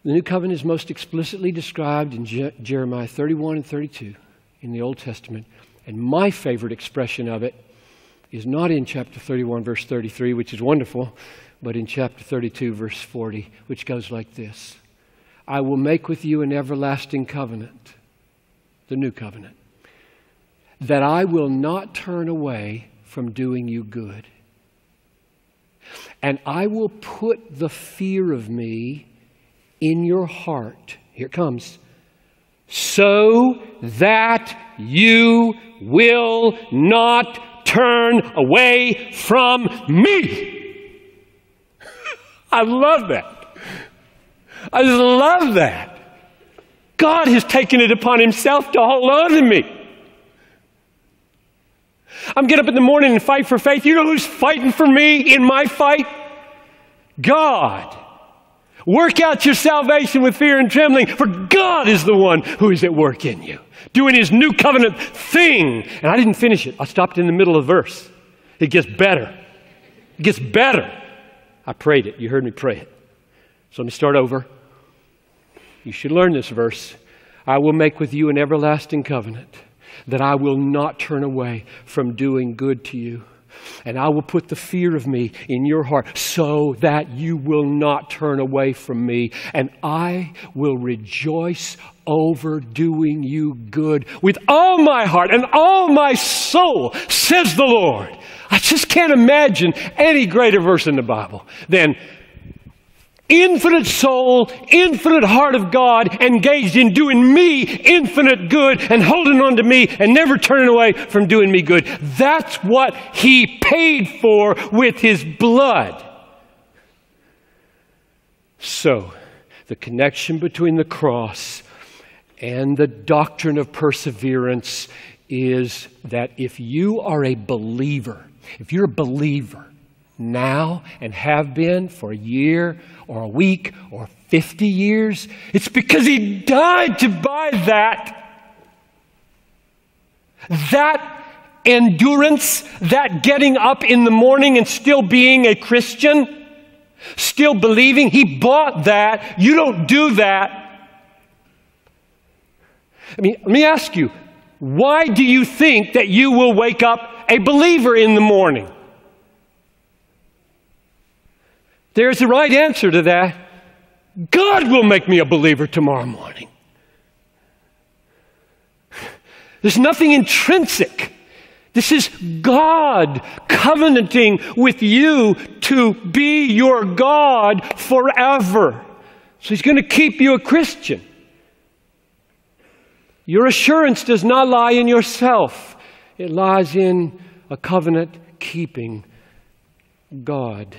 The new covenant is most explicitly described in Jeremiah 31 and 32 in the Old Testament. And my favorite expression of it is not in chapter 31, verse 33, which is wonderful, but in chapter 32, verse 40, which goes like this. I will make with you an everlasting covenant, the new covenant, that I will not turn away from doing you good. And I will put the fear of me in your heart. Here it comes. So that you will not turn away from me. I love that. I just love that. God has taken it upon himself to hold on to me. I'm getting up in the morning and fight for faith. You know who's fighting for me in my fight? God. Work out your salvation with fear and trembling, for God is the one who is at work in you, doing his new covenant thing. And I didn't finish it. I stopped in the middle of the verse. It gets better. It gets better. I prayed it. You heard me pray it. So let me start over. You should learn this verse. I will make with you an everlasting covenant, that I will not turn away from doing good to you. And I will put the fear of me in your heart so that you will not turn away from me. And I will rejoice over doing you good with all my heart and all my soul, says the Lord. I just can't imagine any greater verse in the Bible than infinite soul, infinite heart of God engaged in doing me infinite good and holding on to me and never turning away from doing me good. That's what he paid for with his blood. So, the connection between the cross and the doctrine of perseverance is that if you are a believer, if you're a believer now and have been for a year or a week or 50 years, it's because he died to buy that. That endurance, that getting up in the morning and still being a Christian, still believing. He bought that. You don't do that. I mean, let me ask you, why do you think that you will wake up a believer in the morning? There's the right answer to that. God will make me a believer tomorrow morning. There's nothing intrinsic. This is God covenanting with you to be your God forever. So he's going to keep you a Christian. Your assurance does not lie in yourself. It lies in a covenant-keeping God.